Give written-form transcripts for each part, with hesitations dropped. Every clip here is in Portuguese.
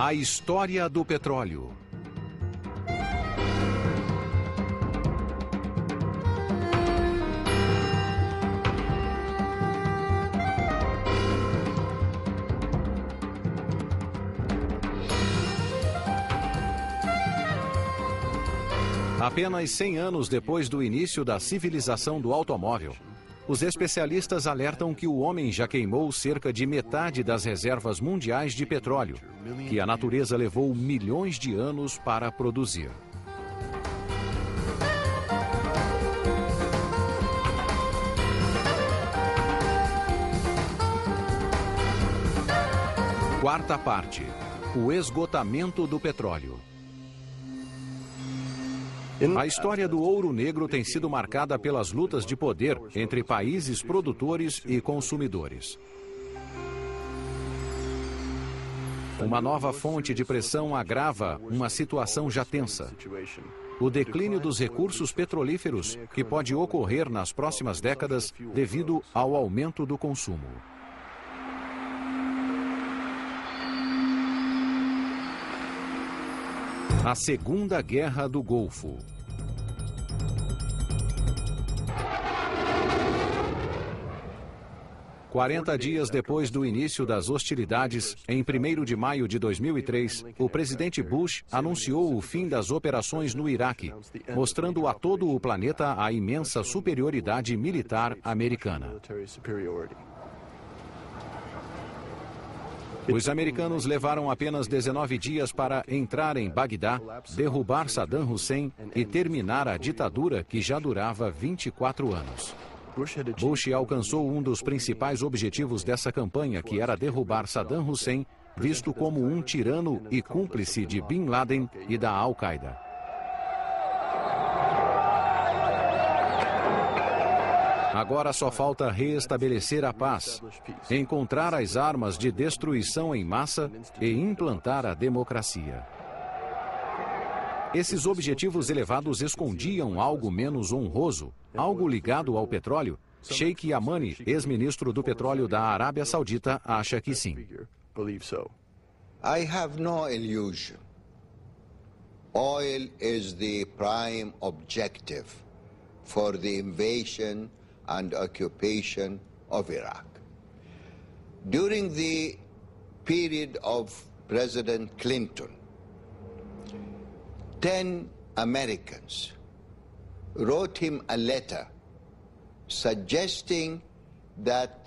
A história do petróleo. Apenas 100 anos depois do início da civilização do automóvel, os especialistas alertam que o homem já queimou cerca de metade das reservas mundiais de petróleo, que a natureza levou milhões de anos para produzir. Quarta parte: o esgotamento do petróleo. A história do ouro negro tem sido marcada pelas lutas de poder entre países produtores e consumidores. Uma nova fonte de pressão agrava uma situação já tensa: o declínio dos recursos petrolíferos, que pode ocorrer nas próximas décadas devido ao aumento do consumo. A Segunda Guerra do Golfo. Quarenta dias depois do início das hostilidades, em 1º de maio de 2003, o presidente Bush anunciou o fim das operações no Iraque, mostrando a todo o planeta a imensa superioridade militar americana. Os americanos levaram apenas 19 dias para entrar em Bagdá, derrubar Saddam Hussein e terminar a ditadura que já durava 24 anos. Bush alcançou um dos principais objetivos dessa campanha, que era derrubar Saddam Hussein, visto como um tirano e cúmplice de Bin Laden e da Al-Qaeda. Agora só falta reestabelecer a paz, encontrar as armas de destruição em massa e implantar a democracia. Esses objetivos elevados escondiam algo menos honroso, algo ligado ao petróleo. Sheikh Yamani, ex-ministro do petróleo da Arábia Saudita, acha que sim. I have no illusion. Oil is the prime objective for the invasion and occupation of Iraq. During the period of President Clinton, 10 Americans wrote him a letter suggesting that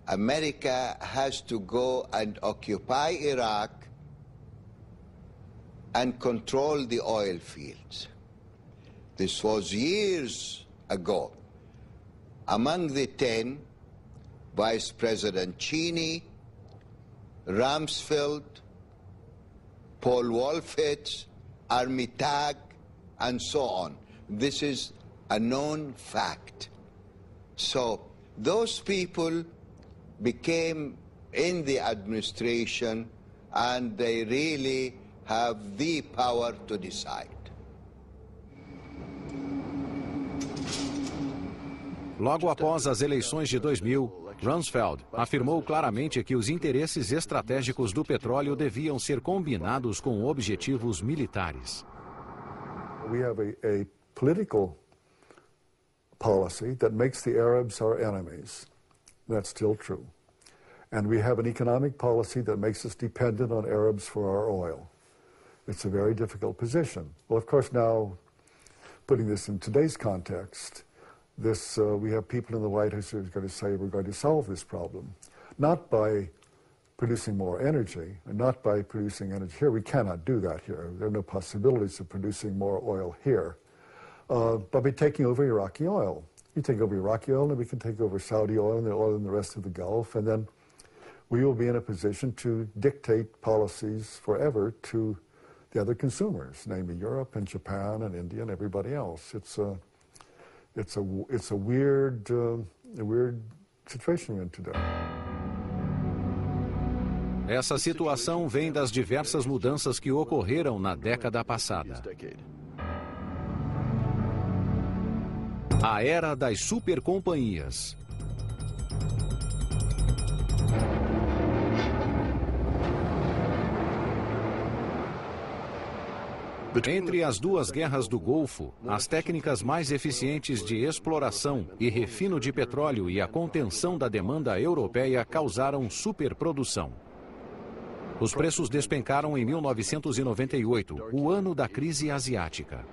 America has to go and occupy Iraq and control the oil fields. This was years ago. Among the 10, Vice President Cheney, Rumsfeld, Paul Wolfowitz, Armitage, and so on. This is a known fact. So those people became in the administration and they really have the power to decide. Logo após as eleições de 2000, Rumsfeld afirmou claramente que os interesses estratégicos do petróleo deviam ser combinados com objetivos militares. We have a political policy that makes the Arabs our enemies. That's still true. And we have an economic policy that makes us dependent on Arabs for our oil. It's a very difficult position. Well, of course, now, putting this in today's context, we have people in the White House who are going to say we're going to solve this problem, not by producing more energy, and not by producing energy here. We cannot do that here. There are no possibilities of producing more oil here, but by taking over Iraqi oil. You take over Iraqi oil, and we can take over Saudi oil and the oil in the rest of the Gulf, and then we will be in a position to dictate policies forever to the other consumers, namely Europe and Japan and India and everybody else. It's a weird situation we're in today. Essa situação vem das diversas mudanças que ocorreram na década passada. A era das supercompanhias. Entre as duas guerras do Golfo, as técnicas mais eficientes de exploração e refino de petróleo e a contenção da demanda europeia causaram superprodução. Os preços despencaram em 1998, o ano da crise asiática.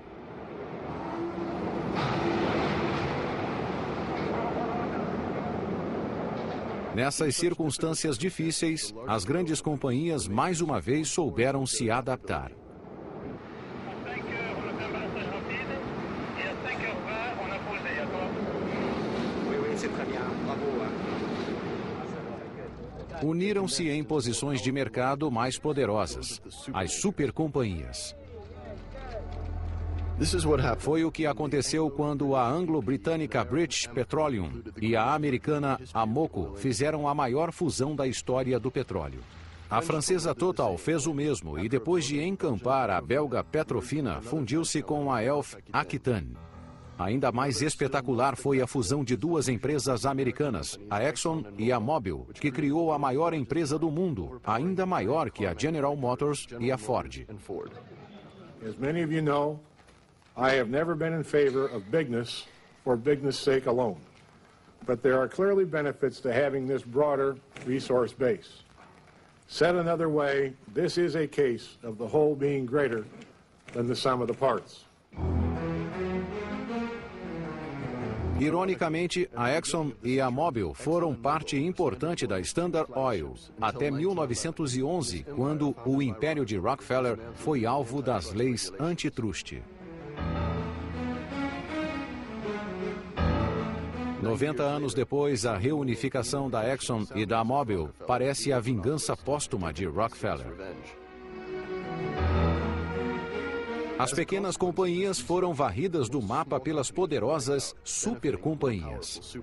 Nessas circunstâncias difíceis, as grandes companhias mais uma vez souberam se adaptar. Uniram-se em posições de mercado mais poderosas, as supercompanhias. Foi o que aconteceu quando a anglo-britânica British Petroleum e a americana Amoco fizeram a maior fusão da história do petróleo. A francesa Total fez o mesmo e depois de encampar a belga Petrofina, fundiu-se com a Elf Aquitaine. Ainda mais espetacular foi a fusão de duas empresas americanas, a Exxon e a Mobil, que criou a maior empresa do mundo, ainda maior que a General Motors e a Ford. As many of you know, I have never been in favor of bigness for bigness' sake alone. But there are clearly benefits to having this broader resource base. Said another way, this is a case of the whole being greater than the sum of the parts. Ironicamente, a Exxon e a Mobil foram parte importante da Standard Oil até 1911, quando o império de Rockefeller foi alvo das leis antitrust. 90 anos depois, a reunificação da Exxon e da Mobil parece a vingança póstuma de Rockefeller. As pequenas companhias foram varridas do mapa pelas poderosas supercompanhias.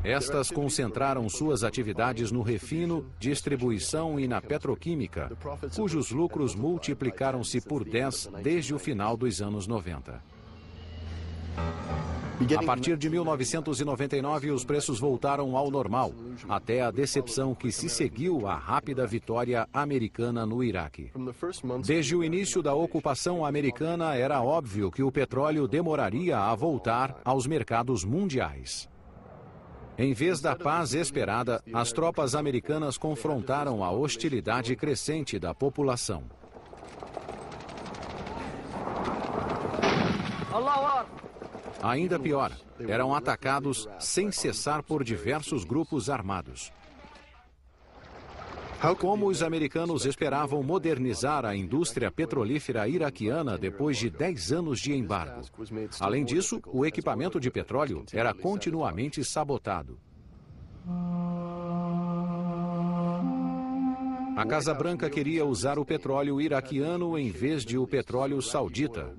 Estas concentraram suas atividades no refino, distribuição e na petroquímica, cujos lucros multiplicaram-se por 10 desde o final dos anos 90. A partir de 1999, os preços voltaram ao normal, até a decepção que se seguiu à rápida vitória americana no Iraque. Desde o início da ocupação americana, era óbvio que o petróleo demoraria a voltar aos mercados mundiais. Em vez da paz esperada, as tropas americanas confrontaram a hostilidade crescente da população. Ainda pior, eram atacados sem cessar por diversos grupos armados. Como os americanos esperavam modernizar a indústria petrolífera iraquiana depois de 10 anos de embargo? Além disso, o equipamento de petróleo era continuamente sabotado. A Casa Branca queria usar o petróleo iraquiano em vez de o petróleo saudita,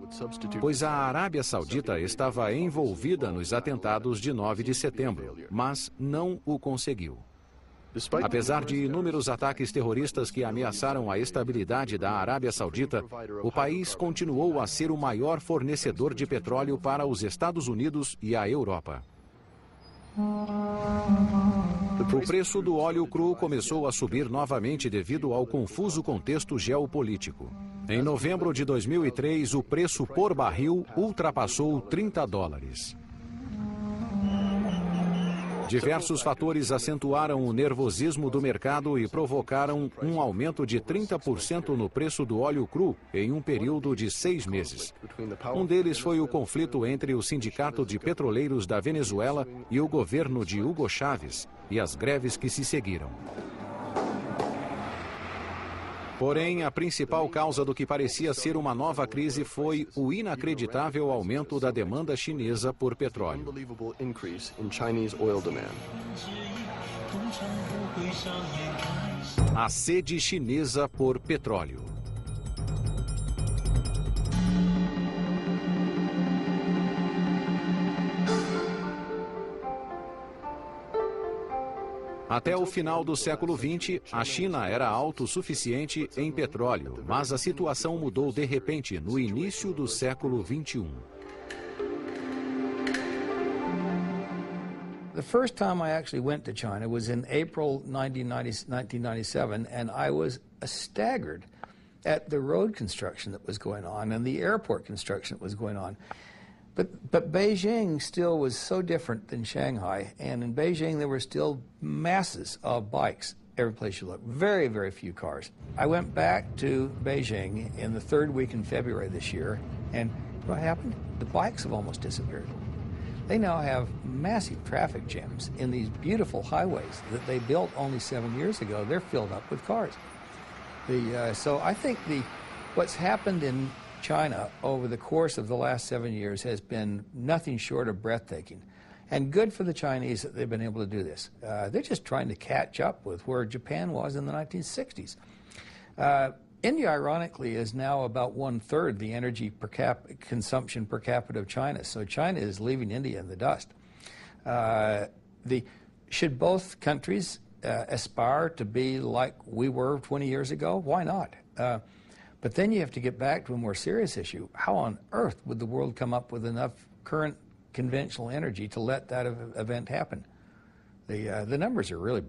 pois a Arábia Saudita estava envolvida nos atentados de 9 de setembro, mas não o conseguiu. Apesar de inúmeros ataques terroristas que ameaçaram a estabilidade da Arábia Saudita, o país continuou a ser o maior fornecedor de petróleo para os Estados Unidos e a Europa. O preço do óleo cru começou a subir novamente devido ao confuso contexto geopolítico. Em novembro de 2003, o preço por barril ultrapassou $30. Diversos fatores acentuaram o nervosismo do mercado e provocaram um aumento de 30% no preço do óleo cru em um período de 6 meses. Um deles foi o conflito entre o Sindicato de Petroleiros da Venezuela e o governo de Hugo Chávez e as greves que se seguiram. Porém, a principal causa do que parecia ser uma nova crise foi o inacreditável aumento da demanda chinesa por petróleo. A sede chinesa por petróleo. Até o final do século XX, a China era autossuficiente em petróleo, mas a situação mudou de repente no início do século XXI. The first time I actually went to China was in April 1997, and I was staggered at the road construction that was going on and the airport construction that was going on. But Beijing still was so different than Shanghai, and in Beijing there were still masses of bikes every place you look. Very, very few cars. I went back to Beijing in the third week in February this year, and what happened? The bikes have almost disappeared. They now have massive traffic jams in these beautiful highways that they built only 7 years ago. They're filled up with cars. So I think what's happened in China over the course of the last 7 years has been nothing short of breathtaking. And good for the Chinese that they've been able to do this. They're just trying to catch up with where Japan was in the 1960s. India, ironically, is now about 1/3 the energy consumption per capita of China. So China is leaving India in the dust. Should both countries aspire to be like we were 20 years ago? Why not? But then you have to get back to a more serious issue. How on earth would the world come up with enough current conventional energy to let that event happen? The numbers are really,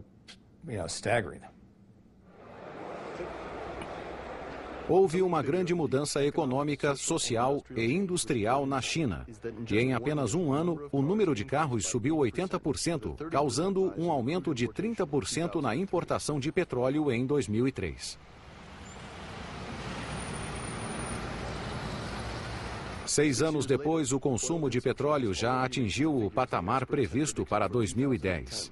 staggering. Houve uma grande mudança econômica, social e industrial na China. E em apenas um ano, o número de carros subiu 80%, causando um aumento de 30% na importação de petróleo em 2003. 6 anos depois, o consumo de petróleo já atingiu o patamar previsto para 2010.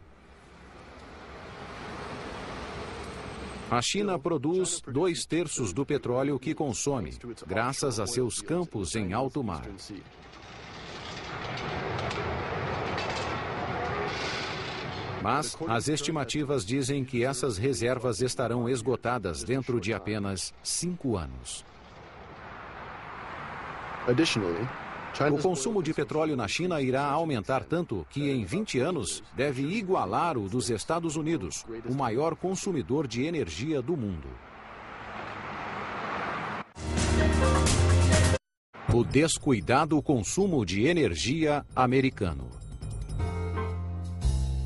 A China produz 2/3 do petróleo que consome, graças a seus campos em alto mar. Mas as estimativas dizem que essas reservas estarão esgotadas dentro de apenas 5 anos. O consumo de petróleo na China irá aumentar tanto que em 20 anos deve igualar o dos Estados Unidos, o maior consumidor de energia do mundo. O descuidado consumo de energia americano.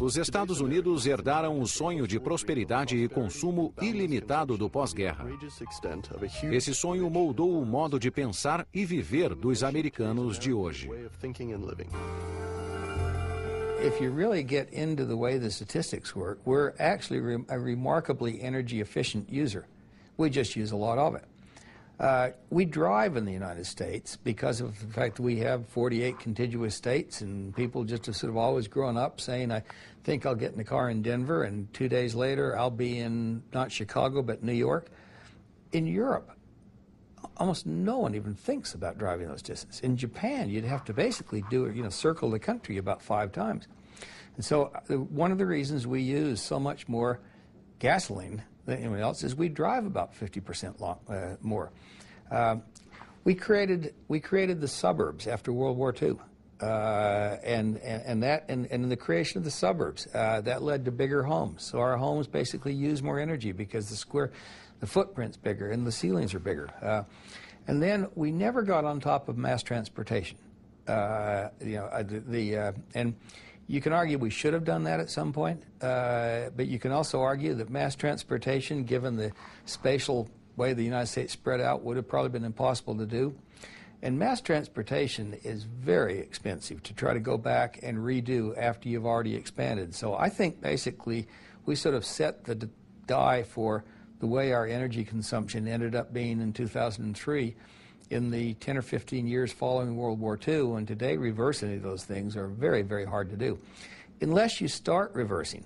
Os Estados Unidos herdaram o sonho de prosperidade e consumo ilimitado do pós-guerra. Esse sonho moldou o modo de pensar e viver dos americanos de hoje. If you really get into the way the statistics work, we're actually a remarkably energy efficient user. We just use a lot of it. We drive in the United States because of the fact that we have 48 contiguous states, and people just have sort of always grown up saying, I think I'll get in a car in Denver, and 2 days later I'll be in, not Chicago, but New York. In Europe, almost no one even thinks about driving those distances. In Japan, you'd have to basically circle the country about 5 times. And so one of the reasons we use so much more gasoline than anyone else is we drive about 50% more. We created the suburbs after World War II, and in the creation of the suburbs, that led to bigger homes. So our homes basically use more energy because the footprint's bigger and the ceilings are bigger. And then we never got on top of mass transportation. And you can argue we should have done that at some point, but you can also argue that mass transportation, given the spatial way the United States spread out, would have probably been impossible to do. And mass transportation is very expensive to try to go back and redo after you've already expanded. So I think basically we sort of set the die for the way our energy consumption ended up being in 2003 in the 10 or 15 years following World War II, and today reverse any of those things are very, very hard to do. Unless you start reversing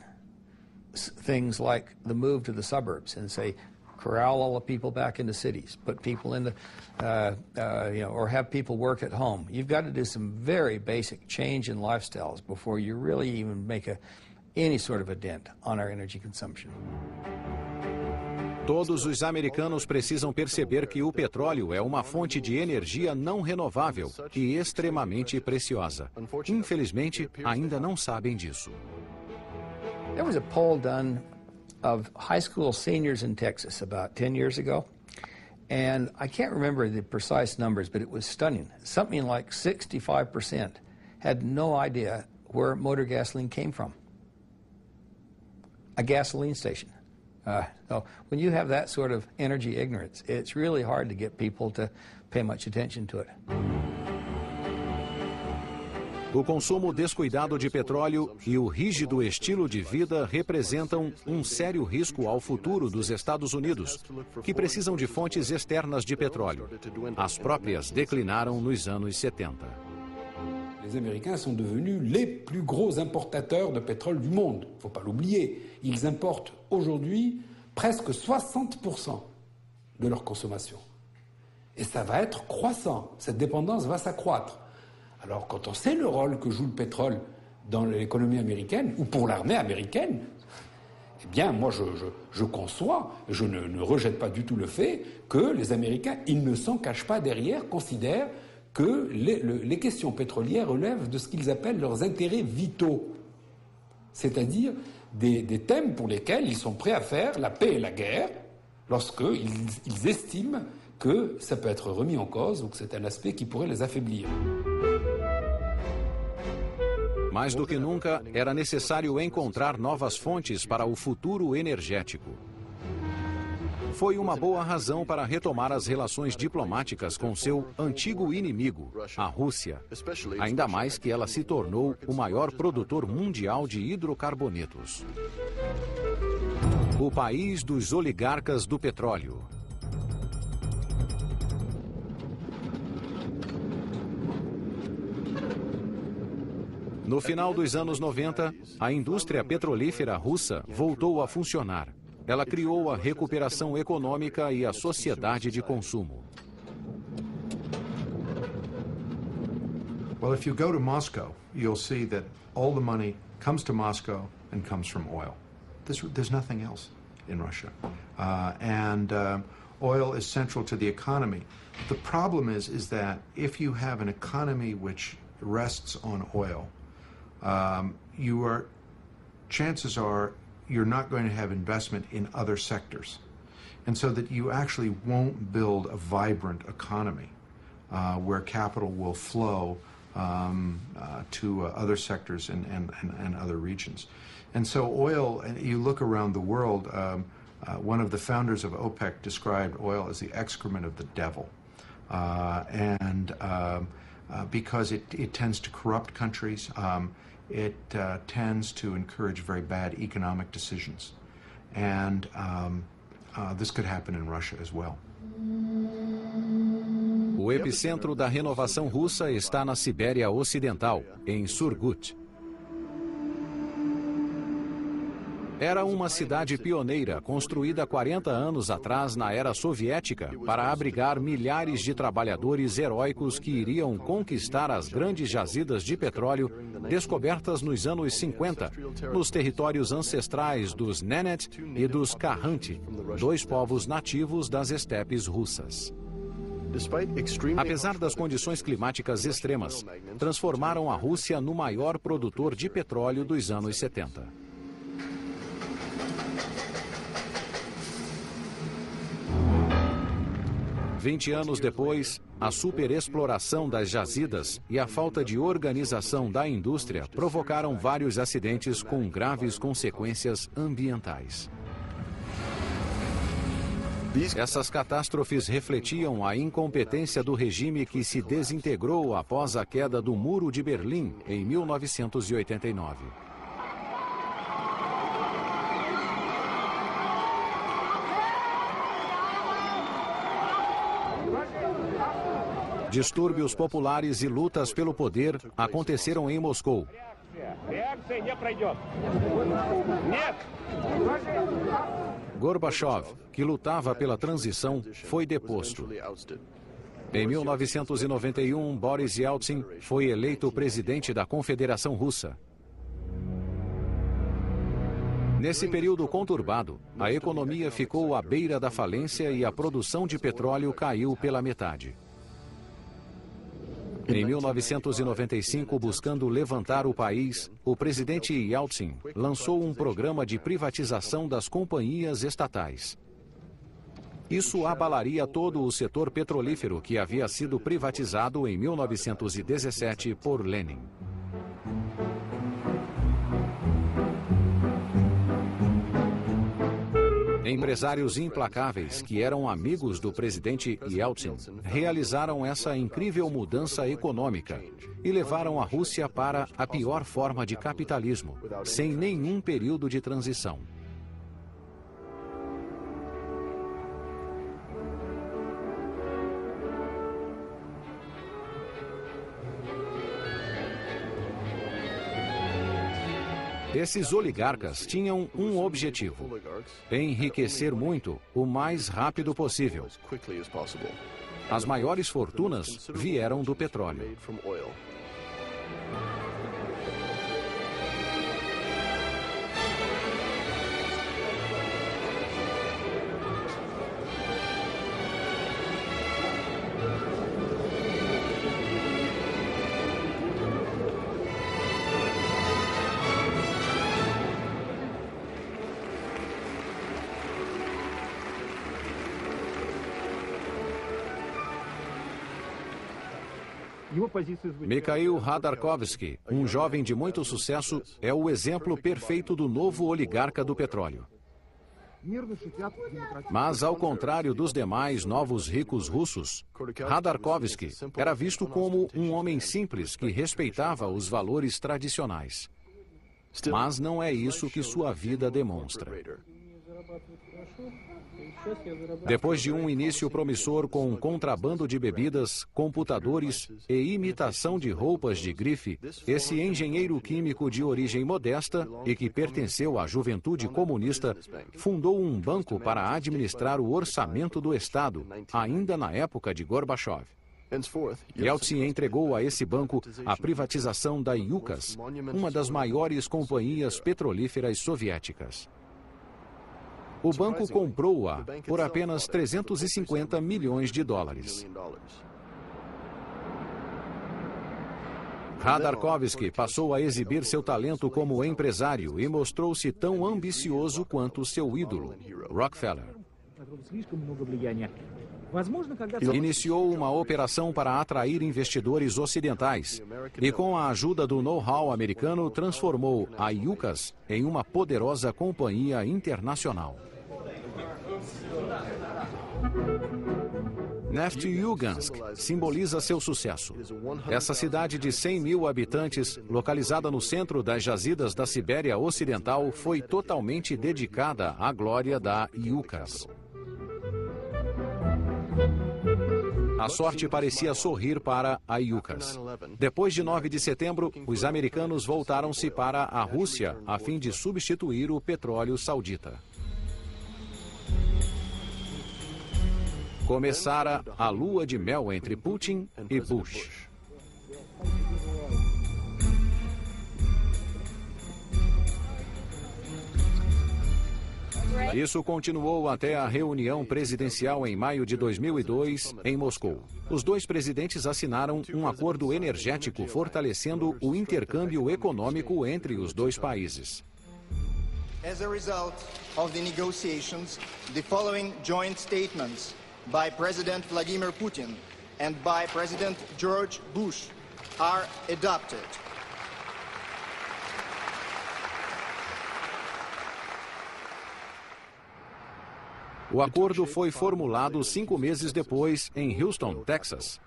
things like the move to the suburbs and say, corral all the people back into cities, put people into, or have people work at home. You've got to do some very basic change in lifestyles before you really even make any sort of a dent on our energy consumption. Todos os americanos precisam perceber que o petróleo é uma fonte de energia não renovável e extremamente preciosa. Infelizmente, ainda não sabem disso. There was a poll done of high school seniors in Texas about 10 years ago, and I can't remember the precise numbers, but it was stunning. Something like 65% had no idea where motor gasoline came from. A gasoline station. So when you have that sort of energy ignorance, it's really hard to get people to pay much attention to it. O consumo descuidado de petróleo e o rígido estilo de vida representam um sério risco ao futuro dos Estados Unidos, que precisam de fontes externas de petróleo. As próprias declinaram nos anos 70. Les Américains sont devenus les plus gros importateurs de pétrole du monde. Il ne faut pas l'oublier. Ils importent aujourd'hui presque 60% de leur consommation. Et ça va être croissant. Cette dépendance va s'accroître. Alors, quand on sait le rôle que joue le pétrole dans l'économie américaine, ou pour l'armée américaine, eh bien, moi, je conçois, je ne rejette pas du tout le fait que les Américains, ils ne s'en cachent pas derrière, considèrent que les questions pétrolières relèvent de ce qu'ils appellent leurs intérêts vitaux, c'est-à-dire des thèmes pour lesquels ils sont prêts à faire la paix et la guerre lorsqu'ils estiment que ça peut être remis en cause ou que c'est un aspect qui pourrait les affaiblir. Mais do que nunca, era necessário encontrar novas fontes para o futuro energético. Foi uma boa razão para retomar as relações diplomáticas com seu antigo inimigo, a Rússia, ainda mais que ela se tornou o maior produtor mundial de hidrocarbonetos. O país dos oligarcas do petróleo. No final dos anos 90, a indústria petrolífera russa voltou a funcionar. Ela criou a recuperação econômica e a sociedade de consumo. Well, if you go to Moscow, you'll see that all the money comes to Moscow and comes from oil. There's nothing else in Russia. Oil is central to the economy. The problem is that if you have an economy which rests on oil, chances are you're not going to have investment in other sectors. And so that you actually won't build a vibrant economy where capital will flow to other sectors and other regions. And so oil, and you look around the world, one of the founders of OPEC described oil as the excrement of the devil. Because it tends to corrupt countries, it tends to encourage very bad economic decisions. And this could happen in Russia as well. O epicentro da renovação russa está na Sibéria Ocidental, em Surgut. Era uma cidade pioneira, construída 40 anos atrás na era soviética, para abrigar milhares de trabalhadores heróicos que iriam conquistar as grandes jazidas de petróleo descobertas nos anos 50, nos territórios ancestrais dos Nenet e dos Khanty, dois povos nativos das estepes russas. Apesar das condições climáticas extremas, transformaram a Rússia no maior produtor de petróleo dos anos 70. Vinte anos depois, a superexploração das jazidas e a falta de organização da indústria provocaram vários acidentes com graves consequências ambientais. Essas catástrofes refletiam a incompetência do regime que se desintegrou após a queda do Muro de Berlim em 1989. Distúrbios populares e lutas pelo poder aconteceram em Moscou. Gorbachev, que lutava pela transição, foi deposto. Em 1991, Boris Yeltsin foi eleito presidente da Confederação Russa. Nesse período conturbado, a economia ficou à beira da falência e a produção de petróleo caiu pela metade. Em 1995, buscando levantar o país, o presidente Yeltsin lançou um programa de privatização das companhias estatais. Isso abalaria todo o setor petrolífero que havia sido privatizado em 1917 por Lenin. Empresários implacáveis que eram amigos do presidente Yeltsin realizaram essa incrível mudança econômica e levaram a Rússia para a pior forma de capitalismo, sem nenhum período de transição. Esses oligarcas tinham um objetivo: enriquecer muito o mais rápido possível. As maiores fortunas vieram do petróleo. Mikhail Khodorkovsky, um jovem de muito sucesso, é o exemplo perfeito do novo oligarca do petróleo. Mas, ao contrário dos demais novos ricos russos, Khodorkovsky era visto como um homem simples que respeitava os valores tradicionais. Mas não é isso que sua vida demonstra. Depois de um início promissor com contrabando de bebidas, computadores e imitação de roupas de grife, esse engenheiro químico de origem modesta e que pertenceu à juventude comunista fundou um banco para administrar o orçamento do Estado, ainda na época de Gorbachev. Yeltsin entregou a esse banco a privatização da Yukos, uma das maiores companhias petrolíferas soviéticas. O banco comprou-a por apenas 350 milhões de dólares. Khodorkovsky passou a exibir seu talento como empresário e mostrou-se tão ambicioso quanto seu ídolo, Rockefeller. Iniciou uma operação para atrair investidores ocidentais e, com a ajuda do know-how americano, transformou a Yukos em uma poderosa companhia internacional. Neftyugansk simboliza seu sucesso. Essa cidade de 100 mil habitantes, localizada no centro das jazidas da Sibéria Ocidental, foi totalmente dedicada à glória da Yukos. A sorte parecia sorrir para a Yukos. Depois de 9 de setembro, os americanos voltaram-se para a Rússia a fim de substituir o petróleo saudita. Começara a lua de mel entre Putin e Bush. Isso continuou até a reunião presidencial em maio de 2002, em Moscou. Os dois presidentes assinaram um acordo energético fortalecendo o intercâmbio econômico entre os dois países. As a result of the negotiations, the following joint statements by President Vladimir Putin and by President George Bush are adopted. O acordo foi formulado 5 meses depois, em Houston, Texas.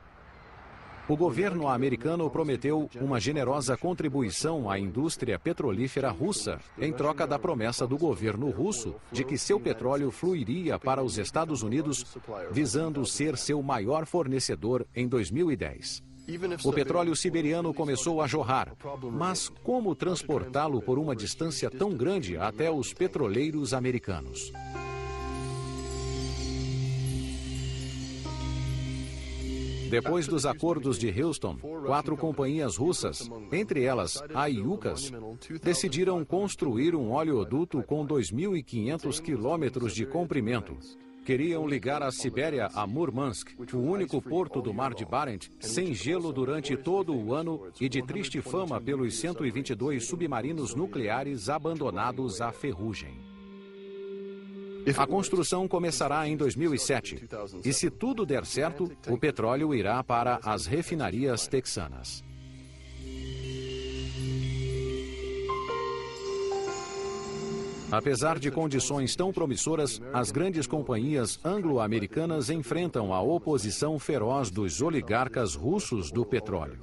O governo americano prometeu uma generosa contribuição à indústria petrolífera russa, em troca da promessa do governo russo de que seu petróleo fluiria para os Estados Unidos, visando ser seu maior fornecedor em 2010. O petróleo siberiano começou a jorrar, mas como transportá-lo por uma distância tão grande até os petroleiros americanos? Depois dos acordos de Houston, 4 companhias russas, entre elas a Yukos, decidiram construir um oleoduto com 2.500 quilômetros de comprimento. Queriam ligar a Sibéria a Murmansk, o único porto do Mar de Barents, sem gelo durante todo o ano e de triste fama pelos 122 submarinos nucleares abandonados à ferrugem. A construção começará em 2007 e, se tudo der certo, o petróleo irá para as refinarias texanas. Apesar de condições tão promissoras, as grandes companhias anglo-americanas enfrentam a oposição feroz dos oligarcas russos do petróleo.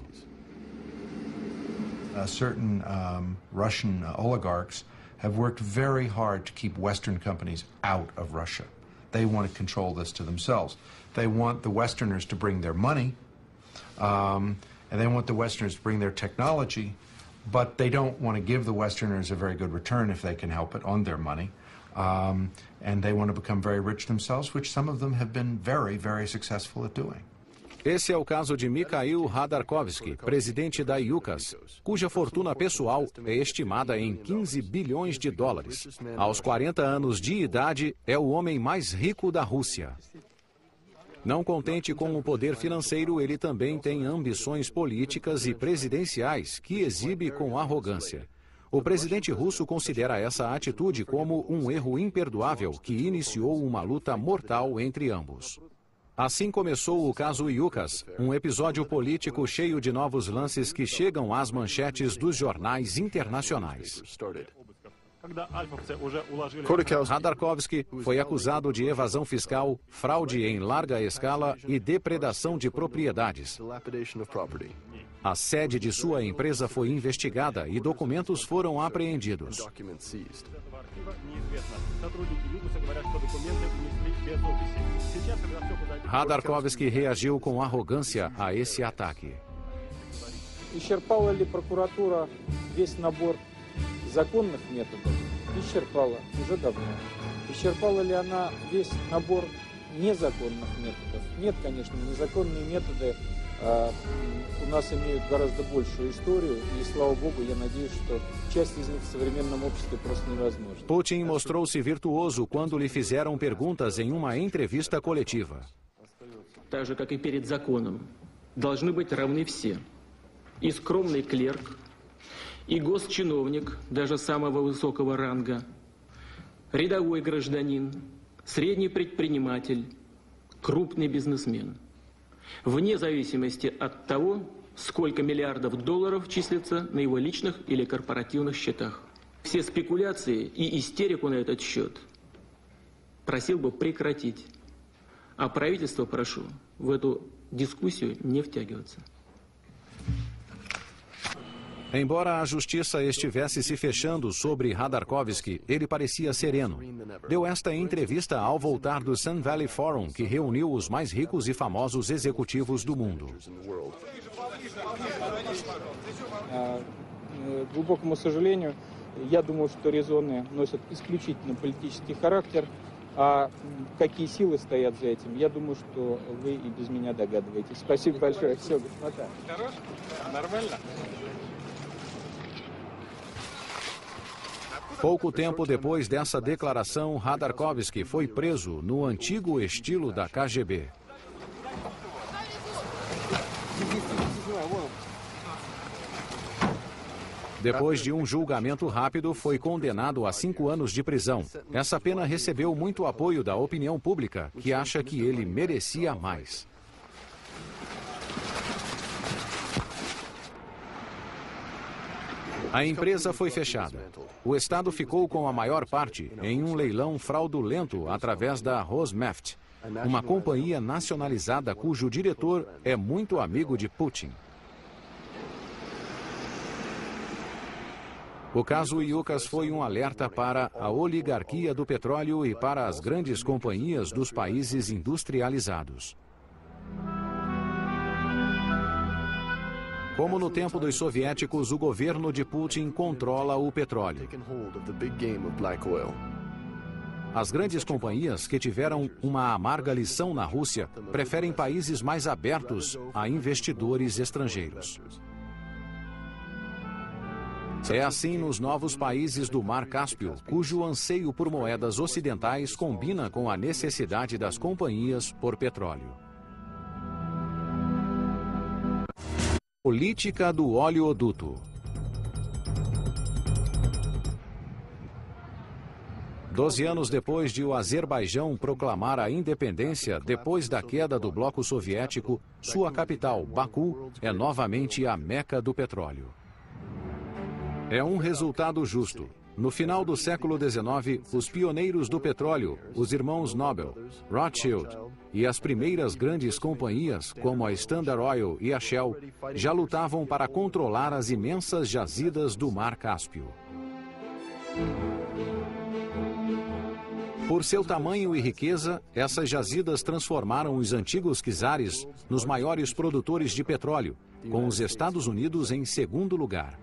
Certain Russian oligarchs have worked very hard to keep Western companies out of Russia. They want to control this to themselves. They want the Westerners to bring their money, and they want the Westerners to bring their technology, but they don't want to give the Westerners a very good return if they can help it on their money. And they want to become very rich themselves, which some of them have been very, very successful at doing. Esse é o caso de Mikhail Khodorkovsky, presidente da Yukas, cuja fortuna pessoal é estimada em 15 bilhões de dólares. Aos 40 anos de idade, é o homem mais rico da Rússia. Não contente com o poder financeiro, ele também tem ambições políticas e presidenciais que exibe com arrogância. O presidente russo considera essa atitude como um erro imperdoável que iniciou uma luta mortal entre ambos. Assim começou o caso Yukas, um episódio político cheio de novos lances que chegam às manchetes dos jornais internacionais. Khodorkovsky foi acusado de evasão fiscal, fraude em larga escala e depredação de propriedades. A sede de sua empresa foi investigada e documentos foram apreendidos. Khodorkovsky reagiu com arrogância a esse ataque. Исчерпала ли прокуратура весь набор законных методов? Исчерпала уже давно. Исчерпала ли она весь набор незаконных методов? Нет, конечно, незаконные методы у нас имеют gораздо большую историю, и, слава богу, я надеюсь, что часть из них в современном обществе просто невозможна. Putin mostrou-se virtuoso quando lhe fizeram perguntas em uma entrevista coletiva. Так же, как и перед законом, должны быть равны все. И скромный клерк, и госчиновник, даже самого высокого ранга, рядовой гражданин, средний предприниматель, крупный бизнесмен. Вне зависимости от того, сколько миллиардов долларов числится на его личных или корпоративных счетах. Все спекуляции и истерику на этот счет просил бы прекратить. А правительство прошу в эту дискуссию не втягиваться. Embora a justiça estivesse se fechando sobre Khodorkovsky, ele parecia sereno. Deu esta entrevista ao voltar do Sun Valley Forum, que reuniu os mais ricos e famosos executivos do mundo. К глубокому сожалению, я думаю, что резоны носят исключительно политический характер. А какие силы стоят за этим, я думаю, что вы и без меня догадываетесь. Спасибо большое. Все, господа. Хорошо? Нормально? Pouco tempo depois dessa declaração, Khodorkovsky foi preso no antigo estilo da KGB. Depois de um julgamento rápido, foi condenado a 5 anos de prisão. Essa pena recebeu muito apoio da opinião pública, que acha que ele merecia mais. A empresa foi fechada. O Estado ficou com a maior parte em um leilão fraudulento através da Rosneft, uma companhia nacionalizada cujo diretor é muito amigo de Putin. O caso Yukas foi um alerta para a oligarquia do petróleo e para as grandes companhias dos países industrializados. Como no tempo dos soviéticos, o governo de Putin controla o petróleo. As grandes companhias que tiveram uma amarga lição na Rússia preferem países mais abertos a investidores estrangeiros. É assim nos novos países do Mar Cáspio, cujo anseio por moedas ocidentais combina com a necessidade das companhias por petróleo. Política do oleoduto. 12 anos depois de o Azerbaijão proclamar a independência depois da queda do bloco soviético, sua capital, Baku, é novamente a meca do petróleo. É um resultado justo. No final do século XIX, os pioneiros do petróleo, os irmãos Nobel, Rothschild e as primeiras grandes companhias, como a Standard Oil e a Shell, já lutavam para controlar as imensas jazidas do Mar Cáspio. Por seu tamanho e riqueza, essas jazidas transformaram os antigos czares nos maiores produtores de petróleo, com os Estados Unidos em segundo lugar.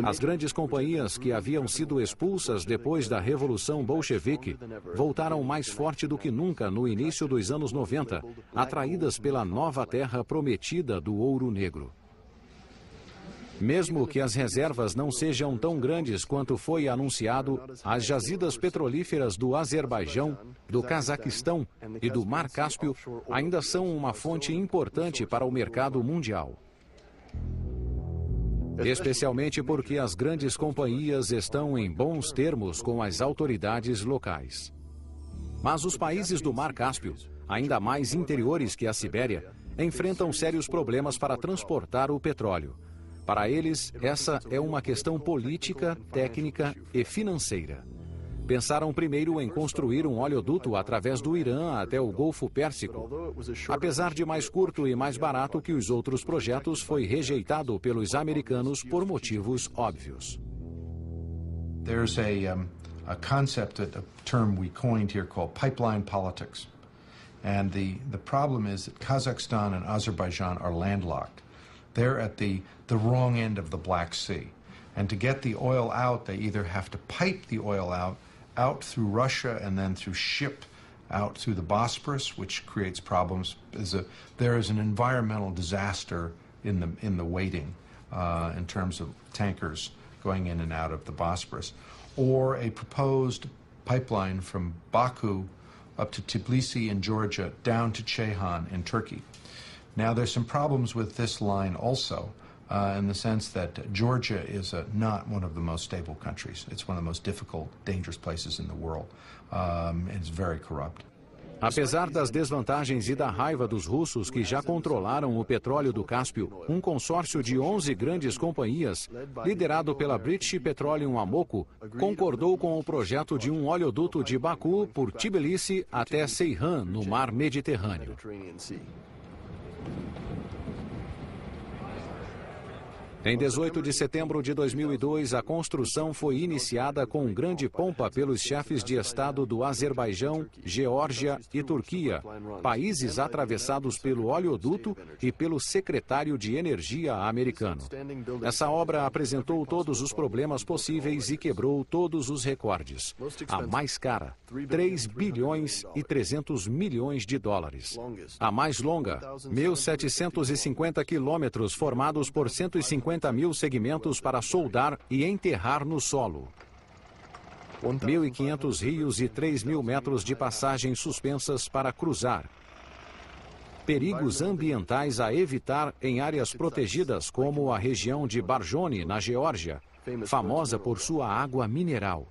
As grandes companhias que haviam sido expulsas depois da Revolução Bolchevique voltaram mais forte do que nunca no início dos anos 90, atraídas pela nova terra prometida do ouro negro. Mesmo que as reservas não sejam tão grandes quanto foi anunciado, as jazidas petrolíferas do Azerbaijão, do Cazaquistão e do Mar Cáspio ainda são uma fonte importante para o mercado mundial. Especialmente porque as grandes companhias estão em bons termos com as autoridades locais. Mas os países do Mar Cáspio, ainda mais interiores que a Sibéria, enfrentam sérios problemas para transportar o petróleo. Para eles, essa é uma questão política, técnica e financeira. Pensaram primeiro em construir um oleoduto através do Irã até o Golfo Pérsico. Apesar de mais curto e mais barato que os outros projetos, foi rejeitado pelos americanos por motivos óbvios. There's a concept, a term we coined here called pipeline politics. And the problem is that Kazakhstan and Azerbaijan are landlocked. They're at the wrong end of the Black Sea. And to get the oil out, they either have to pipe the oil out through Russia and then through ship out through the Bosporus, which creates problems. There is an environmental disaster in the waiting in terms of tankers going in and out of the Bosporus. Or a proposed pipeline from Baku up to Tbilisi in Georgia down to Ceyhan in Turkey. Now, there's some problems with this line also, in the sense that Georgia is not one of the most stable countries. It's one of the most difficult, dangerous places in the world. It's very corrupt. Apesar das desvantagens e da raiva dos russos que já controlaram o petróleo do Cáspio, um consórcio de 11 grandes companhias, liderado pela British Petroleum Amoco, concordou com o projeto de um oleoduto de Baku por Tbilisi até Ceyhan, no Mar Mediterrâneo. Em 18 de setembro de 2002, a construção foi iniciada com grande pompa pelos chefes de Estado do Azerbaijão, Geórgia e Turquia, países atravessados pelo oleoduto e pelo secretário de Energia americano. Essa obra apresentou todos os problemas possíveis e quebrou todos os recordes. A mais cara, 3 bilhões e 300 milhões de dólares. A mais longa, 1.750 quilômetros formados por 150 mil segmentos para soldar e enterrar no solo. 1.500 rios e 3.000 metros de passagens suspensas para cruzar. Perigos ambientais a evitar em áreas protegidas como a região de Barjone, na Geórgia, famosa por sua água mineral.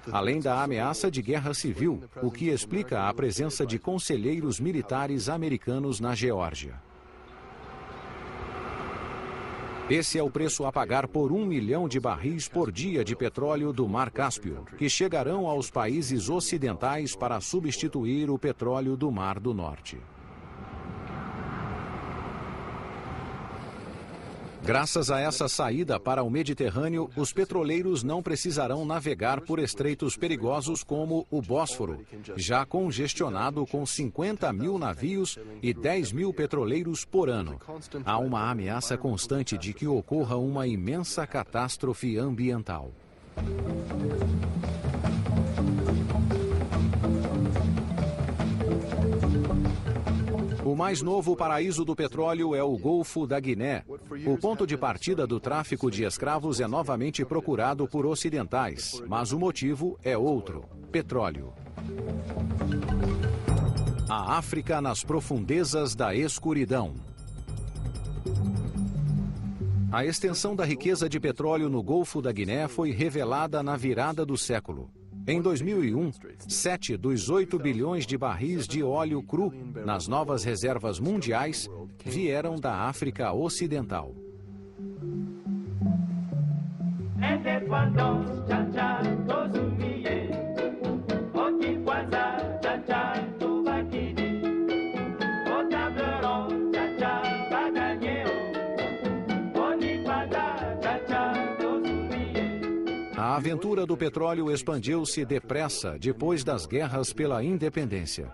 Além da ameaça de guerra civil, o que explica a presença de conselheiros militares americanos na Geórgia. Esse é o preço a pagar por 1 milhão de barris por dia de petróleo do Mar Cáspio, que chegarão aos países ocidentais para substituir o petróleo do Mar do Norte. Graças a essa saída para o Mediterrâneo, os petroleiros não precisarão navegar por estreitos perigosos como o Bósforo, já congestionado com 50 mil navios e 10 mil petroleiros por ano. Há uma ameaça constante de que ocorra uma imensa catástrofe ambiental. O mais novo paraíso do petróleo é o Golfo da Guiné. O ponto de partida do tráfico de escravos é novamente procurado por ocidentais, mas o motivo é outro: petróleo. A África nas profundezas da escuridão. A extensão da riqueza de petróleo no Golfo da Guiné foi revelada na virada do século. Em 2001, 7 dos 8 bilhões de barris de óleo cru nas novas reservas mundiais vieram da África Ocidental. A aventura do petróleo expandiu-se depressa depois das guerras pela independência.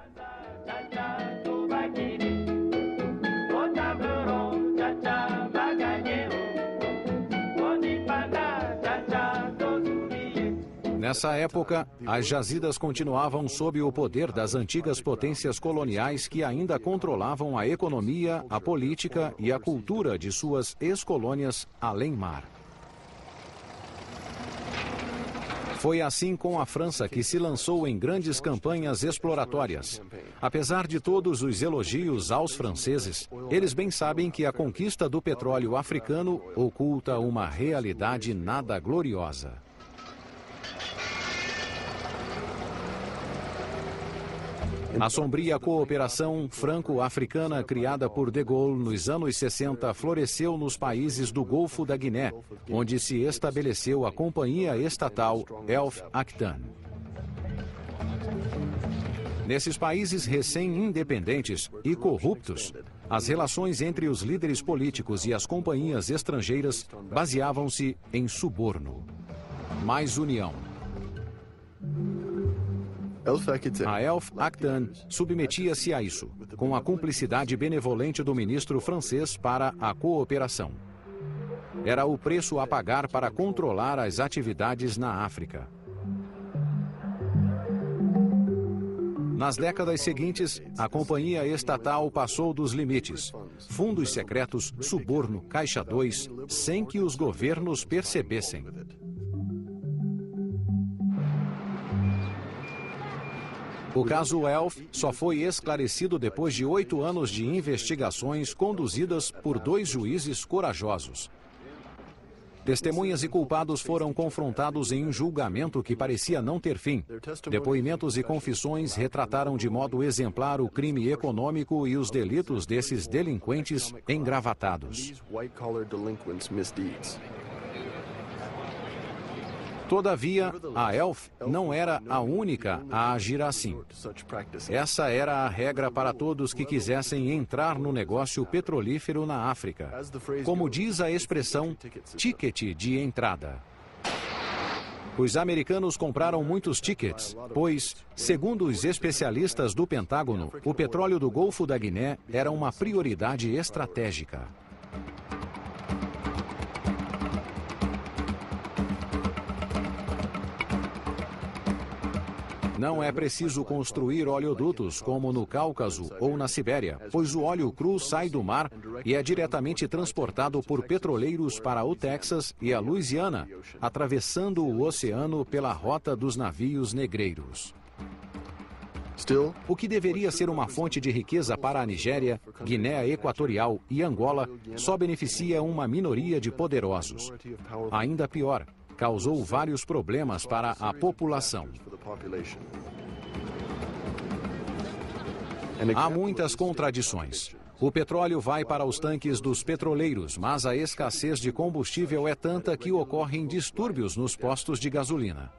Nessa época, as jazidas continuavam sob o poder das antigas potências coloniais que ainda controlavam a economia, a política e a cultura de suas ex-colônias além-mar. Foi assim com a França, que se lançou em grandes campanhas exploratórias. Apesar de todos os elogios aos franceses, eles bem sabem que a conquista do petróleo africano oculta uma realidade nada gloriosa. A sombria cooperação franco-africana criada por de Gaulle nos anos 60 floresceu nos países do Golfo da Guiné, onde se estabeleceu a companhia estatal Elf Actan. Nesses países recém-independentes e corruptos, as relações entre os líderes políticos e as companhias estrangeiras baseavam-se em suborno. Mais união. A Elf Actan submetia-se a isso, com a cumplicidade benevolente do ministro francês para a cooperação. Era o preço a pagar para controlar as atividades na África. Nas décadas seguintes, a companhia estatal passou dos limites. Fundos secretos, suborno, caixa 2, sem que os governos percebessem. O caso Elf só foi esclarecido depois de 8 anos de investigações conduzidas por 2 juízes corajosos. Testemunhas e culpados foram confrontados em um julgamento que parecia não ter fim. Depoimentos e confissões retrataram de modo exemplar o crime econômico e os delitos desses delinquentes engravatados. Todavia, a Elf não era a única a agir assim. Essa era a regra para todos que quisessem entrar no negócio petrolífero na África. Como diz a expressão, ticket de entrada. Os americanos compraram muitos tickets, pois, segundo os especialistas do Pentágono, o petróleo do Golfo da Guiné era uma prioridade estratégica. Não é preciso construir oleodutos como no Cáucaso ou na Sibéria, pois o óleo cru sai do mar e é diretamente transportado por petroleiros para o Texas e a Louisiana, atravessando o oceano pela rota dos navios negreiros. O que deveria ser uma fonte de riqueza para a Nigéria, Guiné Equatorial e Angola só beneficia uma minoria de poderosos. Ainda pior, causou vários problemas para a população. Há muitas contradições. O petróleo vai para os tanques dos petroleiros, mas a escassez de combustível é tanta que ocorrem distúrbios nos postos de gasolina.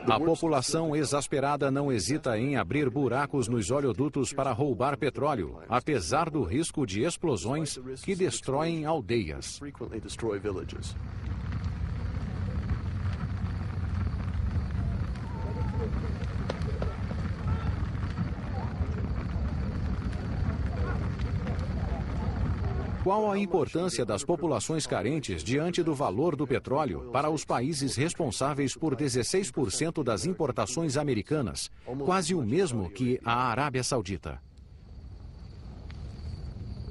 A população exasperada não hesita em abrir buracos nos oleodutos para roubar petróleo, apesar do risco de explosões que destroem aldeias. Qual a importância das populações carentes diante do valor do petróleo para os países responsáveis por 16% das importações americanas, quase o mesmo que a Arábia Saudita?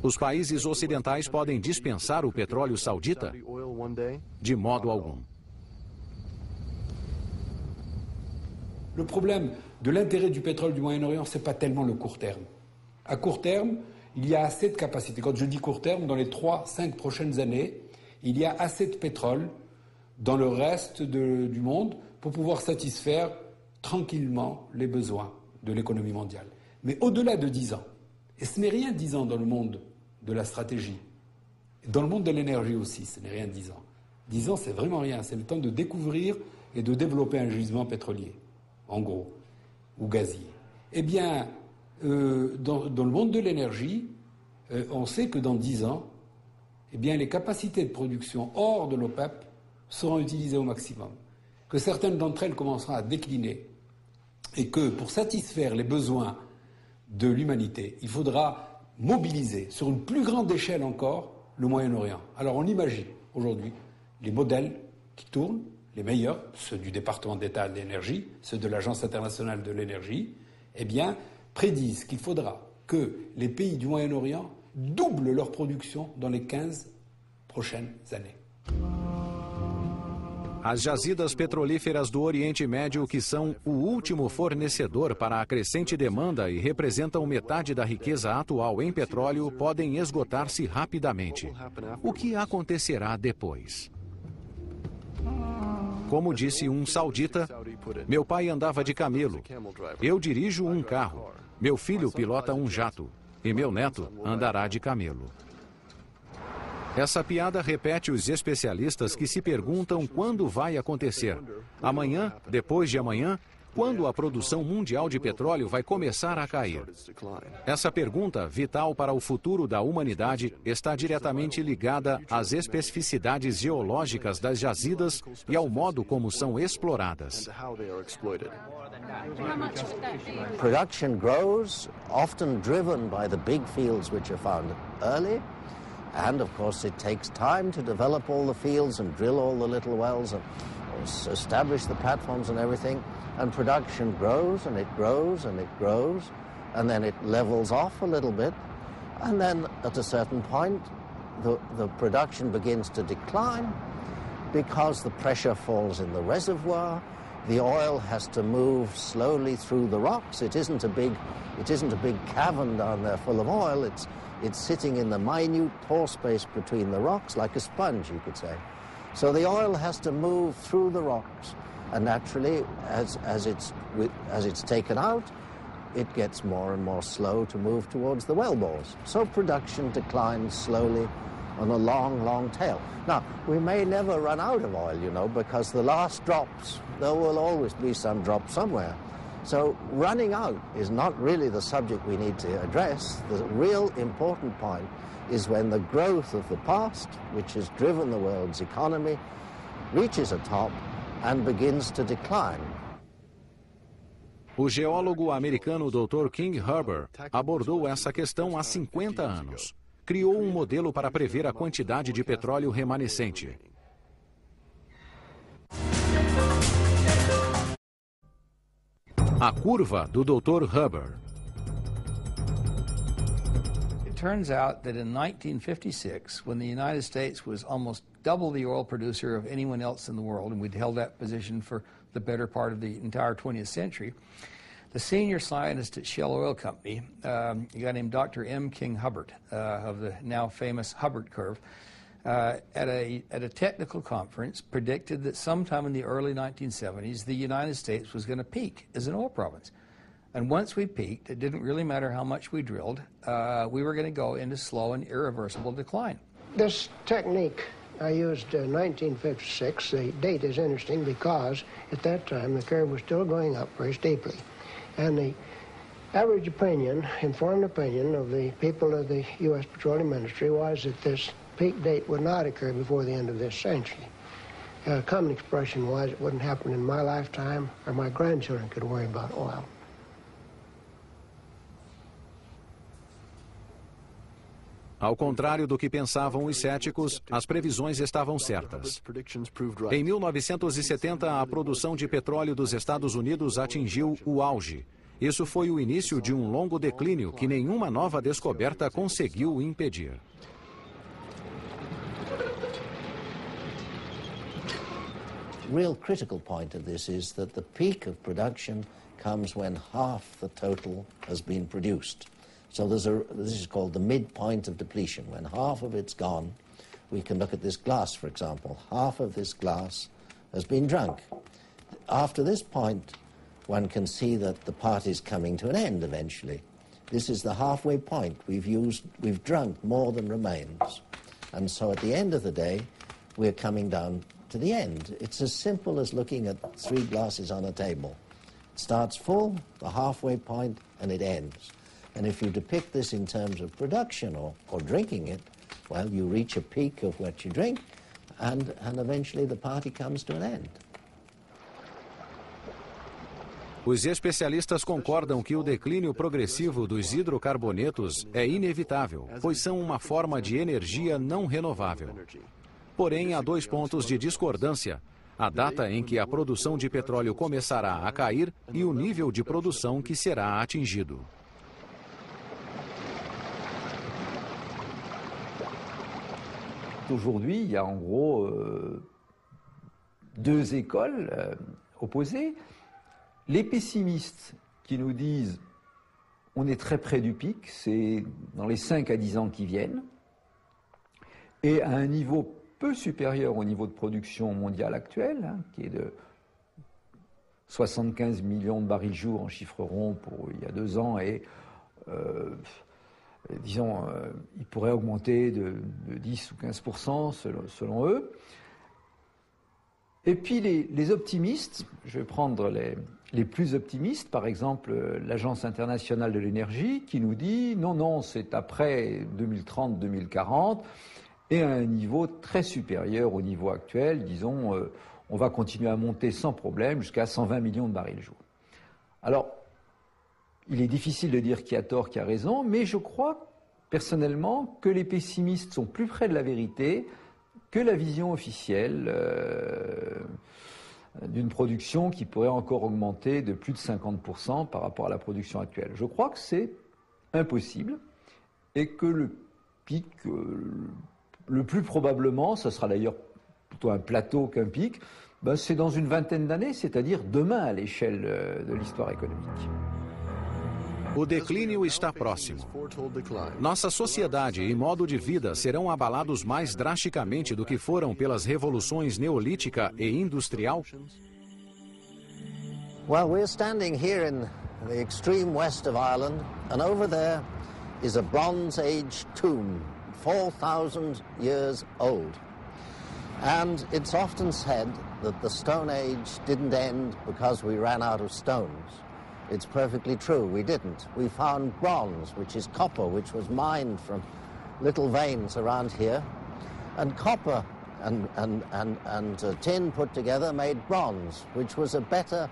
Os países ocidentais podem dispensar o petróleo saudita? De modo algum. Le problème de l'intérêt du pétrole du Moyen-Orient, c'est pas tellement le court terme. À court terme, il y a assez de capacité. Quand je dis court terme, dans les 3-5 prochaines années, il y a assez de pétrole dans le reste du monde pour pouvoir satisfaire tranquillement les besoins de l'économie mondiale. Mais au-delà de 10 ans, et ce n'est rien 10 ans dans le monde de la stratégie, Dans le monde de l'énergie aussi, ce n'est rien 10 ans. 10 ans, c'est vraiment rien. C'est le temps de découvrir et de développer un gisement pétrolier, en gros, ou gazier. Eh bien, dans le monde de l'énergie, on sait que dans 10 ans, eh bien, les capacités de production hors de l'OPEP seront utilisées au maximum, que certaines d'entre elles commenceront à décliner et que pour satisfaire les besoins de l'humanité, il faudra mobiliser sur une plus grande échelle encore le Moyen-Orient. Alors on imagine aujourd'hui les modèles qui tournent, les meilleurs, ceux du département d'État de l'énergie, ceux de l'Agence internationale de l'énergie, eh bien, prédisent qu'il faudra que les pays du Moyen-Orient doublent leur production dans les 15 prochaines années. As jazidas petrolíferas do Oriente Médio, que são o último fornecedor para a crescente demanda e representam metade da riqueza atual em petróleo, podem esgotar-se rapidamente. O que acontecerá depois? Como disse um saudita, meu pai andava de camelo, eu dirijo um carro, meu filho pilota um jato e meu neto andará de camelo. Essa piada repete os especialistas que se perguntam quando vai acontecer. Amanhã, depois de amanhã, quando a produção mundial de petróleo vai começar a cair? Essa pergunta, vital para o futuro da humanidade, está diretamente ligada às especificidades geológicas das jazidas e ao modo como são exploradas. Production grows, often driven by the big fields which are found early. And, of course, it takes time to develop all the fields and drill all the little wells and establish the platforms and everything. And production grows and it grows and it grows. And then it levels off a little bit. And then at a certain point, the production begins to decline because the pressure falls in the reservoir. The oil has to move slowly through the rocks. It isn't a big cavern down there full of oil. It's sitting in the minute pore space between the rocks, like a sponge, you could say. So the oil has to move through the rocks, and naturally, as it's taken out, it gets more and more slow to move towards the wellbores. So production declines slowly on a long, long tail. Now, we may never run out of oil, you know, because the last drops, there will always be some drop somewhere. So running out is not really the subject we need to address. The real important point is when the growth of the past, which has driven the world's economy, reaches a top and begins to decline. O geólogo americano Dr. King Hubbard abordou essa questão há 50 anos. Criou um modelo para prever a quantidade de petróleo remanescente. A curva do Dr. Hubbard. It turns out that in 1956, when the United States was almost double the oil producer of anyone else in the world, and we'd held that position for the better part of the entire 20th century, the senior scientist at Shell Oil Company, a guy named Dr. M. King Hubbard, of the now famous Hubbard curve, at a technical conference predicted that sometime in the early 1970s the United States was going to peak as an oil province. And once we peaked, it didn't really matter how much we drilled, we were going to go into slow and irreversible decline. This technique I used in 1956. The date is interesting because at that time the curve was still going up very steeply. And the average opinion, informed opinion of the people of the U.S. petroleum industry was that this peak date would not occur before the end of this century. A common expression was it wouldn't happen in my lifetime or my grandchildren could worry about oil. Ao contrário do que pensavam os céticos, as previsões estavam certas. Em 1970, a produção de petróleo dos Estados Unidos atingiu o auge. Isso foi o início de um longo declínio que nenhuma nova descoberta conseguiu impedir. Real critical point of this is that the peak of production comes when half the total has been produced. So this is called the midpoint of depletion. When half of it's gone, we can look at this glass, for example. Half of this glass has been drunk. After this point, one can see that the party's coming to an end eventually. This is the halfway point. We've drunk more than remains. And so at the end of the day, we're coming down to the end. It's as simple as looking at 3 glasses on a table. It starts full, the halfway point, and it ends. And if you depict this in terms of production or drinking it, well, you reach a peak of what you drink, and eventually the party comes to an end. Os especialistas concordam que o declínio progressivo dos hidrocarbonetos é inevitável, pois são uma forma de energia não renovável. Porém, há 2 pontos de discordância: a data em que a produção de petróleo começará a cair e o nível de produção que será atingido. Aujourd'hui, il y a en gros 2 écoles opposées. Les pessimistes qui nous disent on est très près du pic, c'est dans les 5 à 10 ans qui viennent, et à un niveau peu supérieur au niveau de production mondiale actuel, qui est de 75 millions de barils jour en chiffre rond pour il y a 2 ans, et disons, il pourrait augmenter de 10 ou 15% selon eux. Et puis les optimistes, je vais prendre les plus optimistes, par exemple l'Agence internationale de l'énergie, qui nous dit non, c'est après 2030-2040, et à un niveau très supérieur au niveau actuel, disons, on va continuer à monter sans problème jusqu'à 120 millions de barils jour. Alors, il est difficile de dire qui a tort, qui a raison, mais je crois personnellement que les pessimistes sont plus près de la vérité que la vision officielle d'une production qui pourrait encore augmenter de plus de 50% par rapport à la production actuelle. Je crois que c'est impossible et que le pic, le plus probablement, ce sera d'ailleurs plutôt un plateau qu'un pic, c'est dans une vingtaine d'années, c'est-à-dire demain à l'échelle de l'histoire économique. O declínio está próximo. Nossa sociedade e modo de vida serão abalados mais drasticamente do que foram pelas revoluções neolítica e industrial? Well, we're standing here in the extreme west of Ireland, and over there is a Bronze Age tomb, 4,000 years old. And it's often said that the Stone Age didn't end because we ran out of stones. It's perfectly true, we didn't. We found bronze, which is copper, which was mined from little veins around here. And copper and tin put together made bronze, which was a better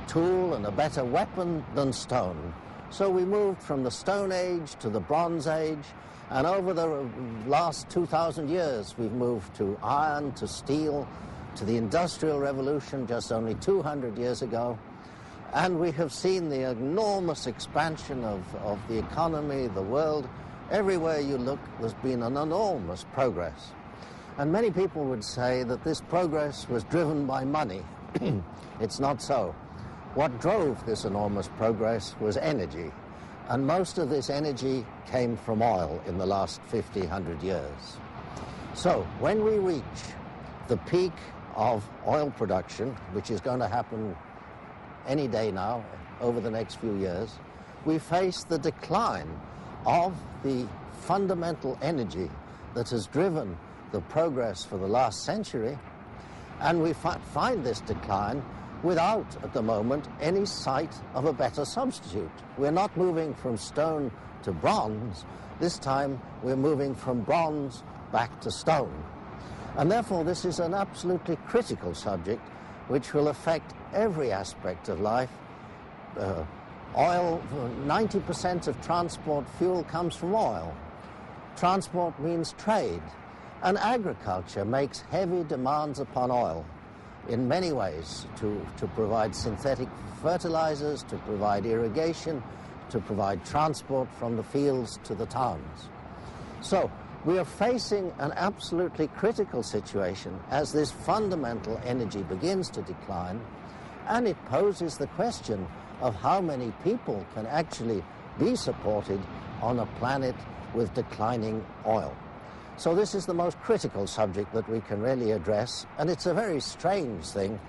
tool and a better weapon than stone. So we moved from the Stone Age to the Bronze Age, and over the last 2,000 years we've moved to iron, to steel, to the Industrial Revolution just only 200 years ago. And we have seen the enormous expansion of the economy, the world. Everywhere you look, there's been an enormous progress. And many people would say that this progress was driven by money. It's not so. What drove this enormous progress was energy. And most of this energy came from oil in the last 50, 100 years. So when we reach the peak of oil production, which is going to happen any day now, over the next few years, we face the decline of the fundamental energy that has driven the progress for the last century, and we find this decline without, at the moment, any sight of a better substitute. We're not moving from stone to bronze. This time we're moving from bronze back to stone. And therefore this is an absolutely critical subject which will affect every aspect of life. Oil, 90% of transport fuel comes from oil. Transport means trade, and agriculture makes heavy demands upon oil in many ways to provide synthetic fertilizers, to provide irrigation, to provide transport from the fields to the towns. So we are facing an absolutely critical situation as this fundamental energy begins to decline, and it poses the question of how many people can actually be supported on a planet with declining oil. So this is the most critical subject that we can really address, and it's a very strange thing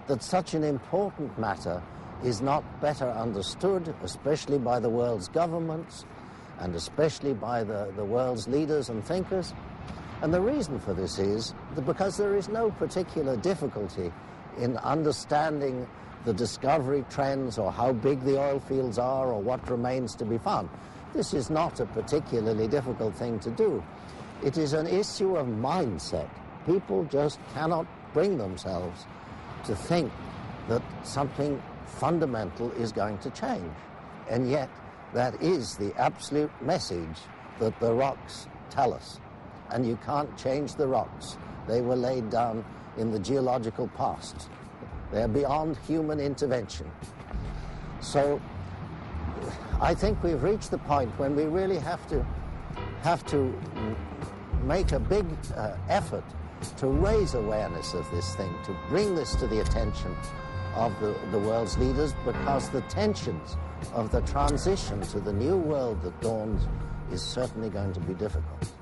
that such an important matter is not better understood, especially by the world's governments, and especially by the world's leaders and thinkers. And the reason for this is that because there is no particular difficulty in understanding the discovery trends or how big the oil fields are or what remains to be found. This is not a particularly difficult thing to do. It is an issue of mindset. People just cannot bring themselves to think that something fundamental is going to change. And yet, that is the absolute message that the rocks tell us. And you can't change the rocks. They were laid down in the geological past. They're beyond human intervention. So I think we've reached the point when we really have to make a big effort to raise awareness of this thing, to bring this to the attention of the world's leaders, because the tensions of the transition to the new world that dawns is certainly going to be difficult.